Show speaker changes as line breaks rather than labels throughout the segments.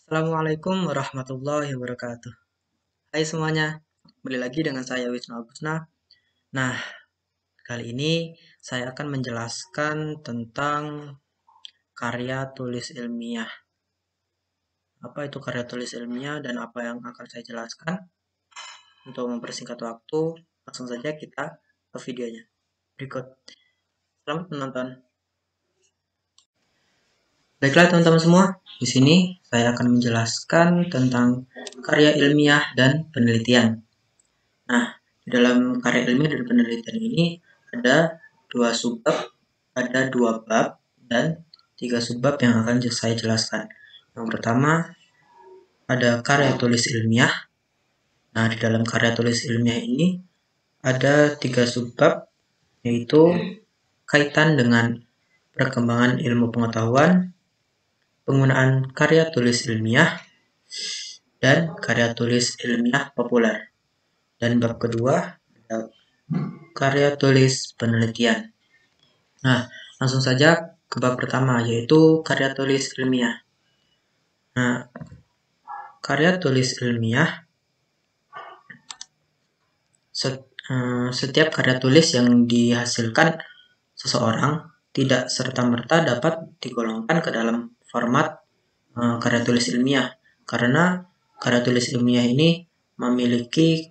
Assalamualaikum warahmatullahi wabarakatuh. Hai semuanya, kembali lagi dengan saya Wisnu Agusna. Nah, kali ini saya akan menjelaskan tentang karya tulis ilmiah. Apa itu karya tulis ilmiah dan apa yang akan saya jelaskan? Untuk mempersingkat waktu, langsung saja kita ke videonya. Berikut. Selamat menonton. Baiklah teman-teman semua, di sini saya akan menjelaskan tentang karya ilmiah dan penelitian. Nah, di dalam karya ilmiah dan penelitian ini ada dua subbab, ada dua bab, dan tiga subbab yang akan saya jelaskan. Yang pertama, ada karya tulis ilmiah. Nah, di dalam karya tulis ilmiah ini ada tiga subbab, yaitu kaitan dengan perkembangan ilmu pengetahuan, penggunaan karya tulis ilmiah, dan karya tulis ilmiah populer. Dan bab kedua, ada karya tulis penelitian. Nah, langsung saja ke bab pertama, yaitu karya tulis ilmiah. Nah, karya tulis ilmiah, setiap karya tulis yang dihasilkan seseorang tidak serta-merta dapat digolongkan ke dalam format karya tulis ilmiah, karena karya tulis ilmiah ini memiliki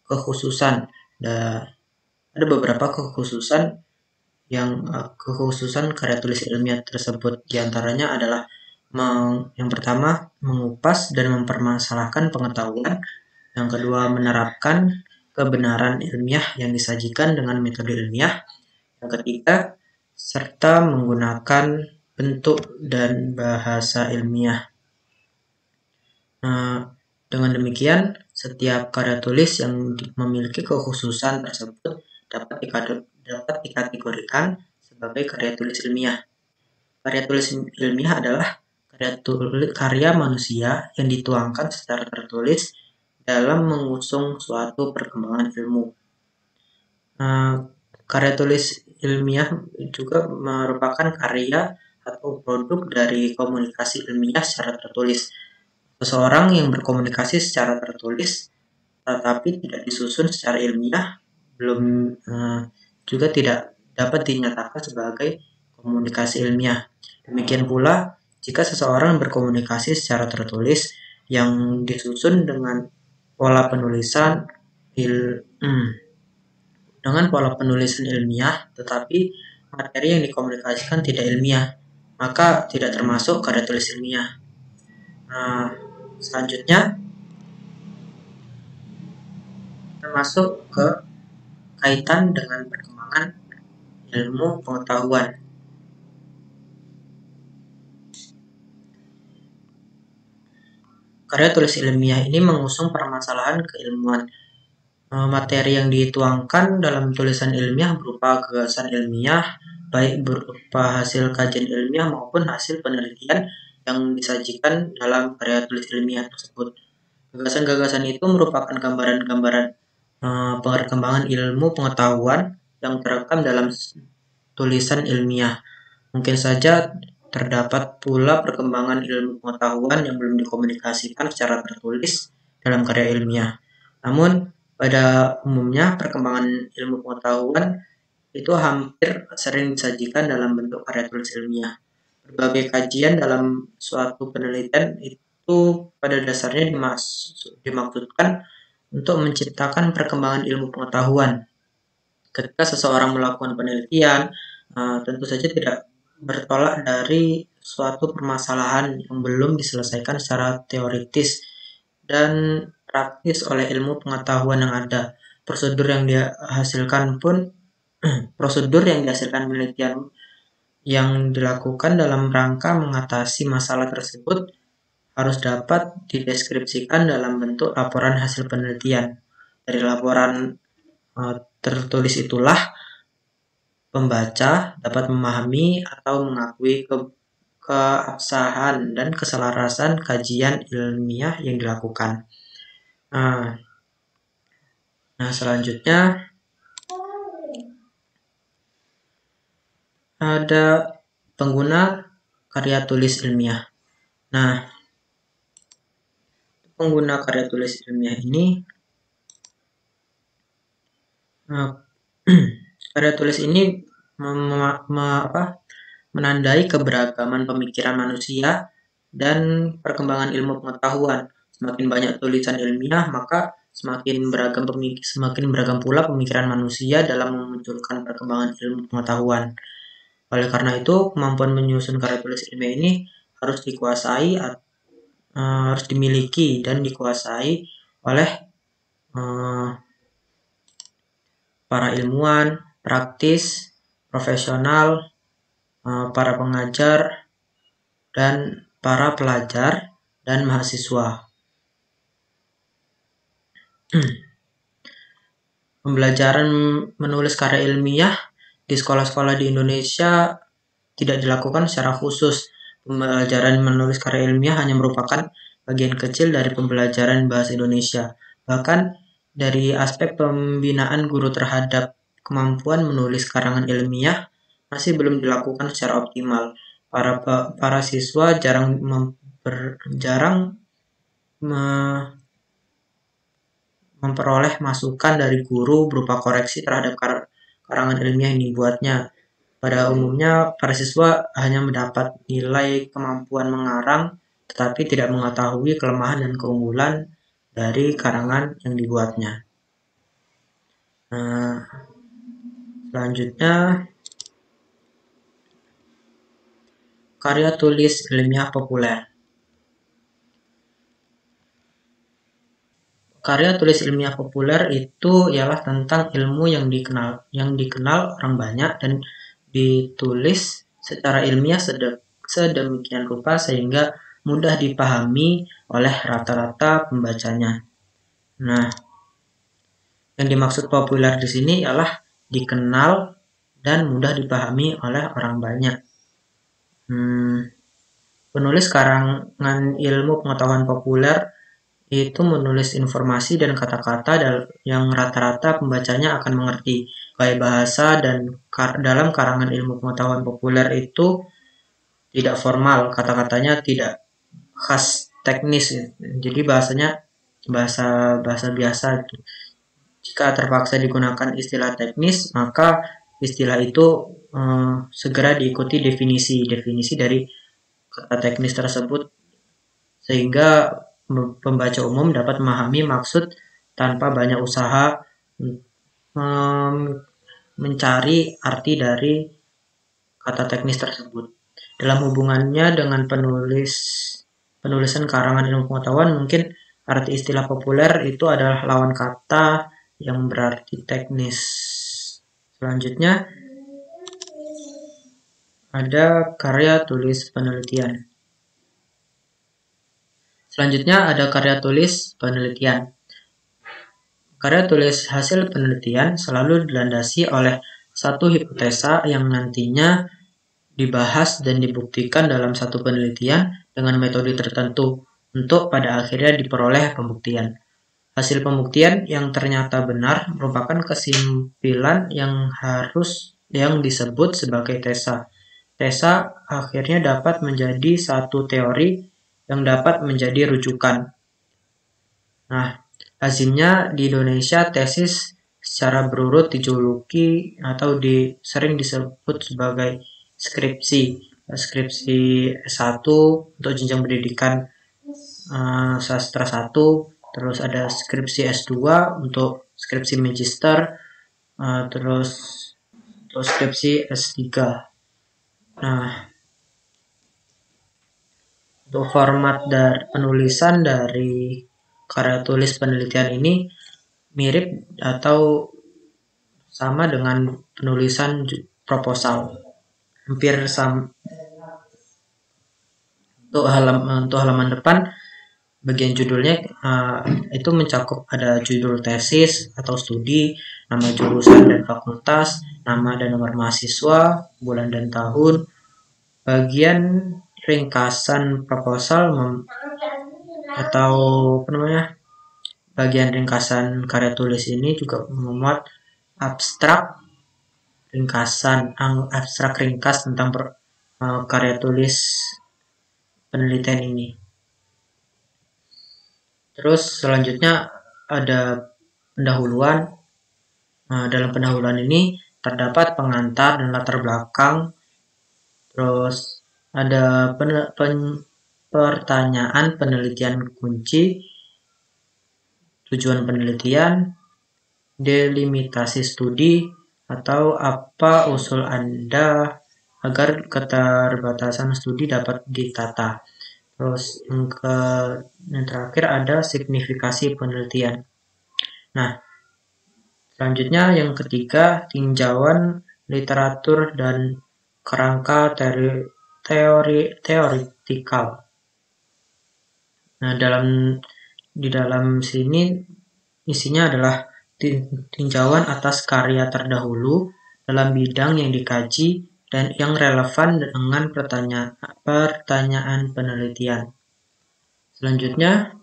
kekhususan. Ada beberapa kekhususan kekhususan karya tulis ilmiah tersebut. Diantaranya adalah yang pertama, mengupas dan mempermasalahkan pengetahuan. Yang kedua, menerapkan kebenaran ilmiah yang disajikan dengan metode ilmiah. Yang ketiga, serta menggunakan bentuk dan bahasa ilmiah. Dengan demikian, setiap karya tulis yang memiliki kekhususan tersebut dapat dikategorikan sebagai karya tulis ilmiah. Karya tulis ilmiah adalah karya manusia yang dituangkan secara tertulis dalam mengusung suatu perkembangan ilmu. Karya tulis ilmiah juga merupakan karya atau produk dari komunikasi ilmiah secara tertulis. Seseorang yang berkomunikasi secara tertulis tetapi tidak disusun secara ilmiah juga tidak dapat dinyatakan sebagai komunikasi ilmiah. Demikian pula jika seseorang berkomunikasi secara tertulis yang disusun dengan pola penulisan ilmiah, tetapi materi yang dikomunikasikan tidak ilmiah, maka tidak termasuk karya tulis ilmiah. Selanjutnya termasuk ke kaitan dengan perkembangan ilmu pengetahuan. Karya tulis ilmiah ini mengusung permasalahan keilmuan. Materi yang dituangkan dalam tulisan ilmiah berupa gagasan ilmiah, baik berupa hasil kajian ilmiah maupun hasil penelitian yang disajikan dalam karya tulis ilmiah tersebut. Gagasan-gagasan itu merupakan gambaran-gambaran perkembangan ilmu pengetahuan yang terekam dalam tulisan ilmiah. Mungkin saja terdapat pula perkembangan ilmu pengetahuan yang belum dikomunikasikan secara tertulis dalam karya ilmiah. Namun, pada umumnya perkembangan ilmu pengetahuan itu hampir sering disajikan dalam bentuk karya tulis ilmiah. Berbagai kajian dalam suatu penelitian itu pada dasarnya dimaksudkan untuk menciptakan perkembangan ilmu pengetahuan. Ketika seseorang melakukan penelitian, tentu saja tidak bertolak dari suatu permasalahan yang belum diselesaikan secara teoritis dan praktis oleh ilmu pengetahuan yang ada. Prosedur yang dihasilkan penelitian yang dilakukan dalam rangka mengatasi masalah tersebut harus dapat dideskripsikan dalam bentuk laporan hasil penelitian. Dari laporan tertulis itulah pembaca dapat memahami atau mengakui keabsahan dan keselarasan kajian ilmiah yang dilakukan. Nah, selanjutnya ada pengguna karya tulis ilmiah. Nah, pengguna karya tulis ilmiah ini karya tulis ini menandai keberagaman pemikiran manusia dan perkembangan ilmu pengetahuan. Semakin banyak tulisan ilmiah, maka semakin beragam pula pemikiran manusia dalam memunculkan perkembangan ilmu pengetahuan. Oleh karena itu, kemampuan menyusun karya tulis ilmiah ini harus dimiliki dan dikuasai oleh para ilmuwan, praktis, profesional, para pengajar, dan para pelajar dan mahasiswa. Pembelajaran menulis karya ilmiah di sekolah-sekolah di Indonesia tidak dilakukan secara khusus. Pembelajaran menulis karya ilmiah hanya merupakan bagian kecil dari pembelajaran bahasa Indonesia. Bahkan dari aspek pembinaan guru terhadap kemampuan menulis karangan ilmiah masih belum dilakukan secara optimal. Para siswa jarang memperoleh masukan dari guru berupa koreksi terhadap karangan ilmiah yang dibuatnya. Pada umumnya, para siswa hanya mendapat nilai kemampuan mengarang, tetapi tidak mengetahui kelemahan dan keunggulan dari karangan yang dibuatnya. Selanjutnya, karya tulis ilmiah populer. Karya tulis ilmiah populer itu ialah tentang ilmu yang dikenal orang banyak dan ditulis secara ilmiah sedemikian rupa sehingga mudah dipahami oleh rata-rata pembacanya. Nah, yang dimaksud populer di sini ialah dikenal dan mudah dipahami oleh orang banyak. Penulis karangan ilmu pengetahuan populer itu menulis informasi dan kata-kata yang rata-rata pembacanya akan mengerti. Gaya bahasa dan dalam karangan ilmu pengetahuan populer itu tidak formal, kata-katanya tidak khas teknis, jadi bahasanya bahasa biasa. Jika terpaksa digunakan istilah teknis, maka istilah itu segera diikuti definisi dari kata teknis tersebut, sehingga pembaca umum dapat memahami maksud tanpa banyak usaha mencari arti dari kata teknis tersebut. Dalam hubungannya dengan penulisan karangan ilmu pengetahuan, mungkin arti istilah populer itu adalah lawan kata yang berarti teknis. Selanjutnya, ada karya tulis penelitian. Karya tulis hasil penelitian selalu dilandasi oleh satu hipotesa yang nantinya dibahas dan dibuktikan dalam satu penelitian dengan metode tertentu untuk pada akhirnya diperoleh pembuktian. Hasil pembuktian yang ternyata benar merupakan kesimpulan yang disebut sebagai tesa. Tesa akhirnya dapat menjadi satu teori yang dapat menjadi rujukan. Nah, lazimnya di Indonesia tesis secara berurut dijuluki atau sering disebut sebagai skripsi S1 untuk jenjang pendidikan sastra 1, terus ada skripsi S2 untuk skripsi magister, terus untuk skripsi S3. Nah, untuk format penulisan dari karya tulis penelitian ini mirip atau sama dengan penulisan proposal. Hampir sama. Untuk halaman depan, bagian judulnya itu mencakup ada judul tesis atau studi, nama jurusan dan fakultas, nama dan nomor mahasiswa, bulan dan tahun. Bagian ringkasan proposal bagian ringkasan karya tulis ini juga memuat abstrak ringkas tentang karya tulis penelitian ini. Terus selanjutnya ada pendahuluan. Dalam pendahuluan ini terdapat pengantar dan latar belakang. Terus ada pertanyaan penelitian kunci, tujuan penelitian, delimitasi studi, atau apa usul Anda agar keterbatasan studi dapat ditata. Terus yang terakhir ada signifikasi penelitian. Nah, selanjutnya yang ketiga, tinjauan literatur dan kerangka teoritikal. Nah, di dalam sini isinya adalah tinjauan atas karya terdahulu dalam bidang yang dikaji dan yang relevan dengan pertanyaan penelitian. Selanjutnya,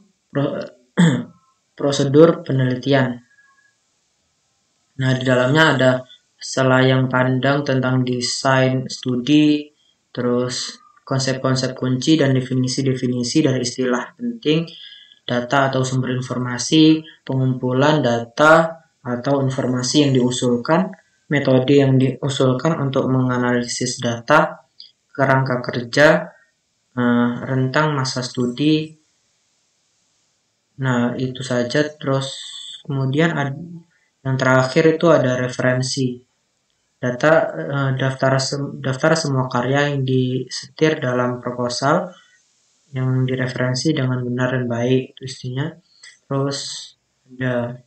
prosedur penelitian. Nah, di dalamnya ada selayang pandang tentang desain studi, terus konsep-konsep kunci dan definisi-definisi dari istilah penting, data atau sumber informasi, pengumpulan data atau informasi yang diusulkan, metode yang diusulkan untuk menganalisis data, kerangka kerja, rentang masa studi. Nah, itu saja. Terus kemudian yang terakhir itu ada referensi. Daftar semua karya yang disetir dalam proposal yang direferensi dengan benar dan baik, itu istinya. Terus ada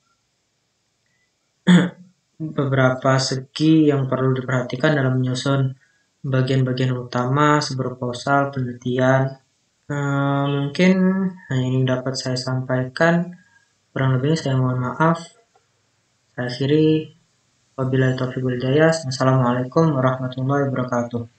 beberapa segi yang perlu diperhatikan dalam menyusun bagian-bagian utama proposal penelitian. Mungkin hanya ini dapat saya sampaikan. Kurang lebihnya saya mohon maaf. Saya akhiri. Wabillahi taufiq wal hidayah. Assalamualaikum warahmatullahi wabarakatuh.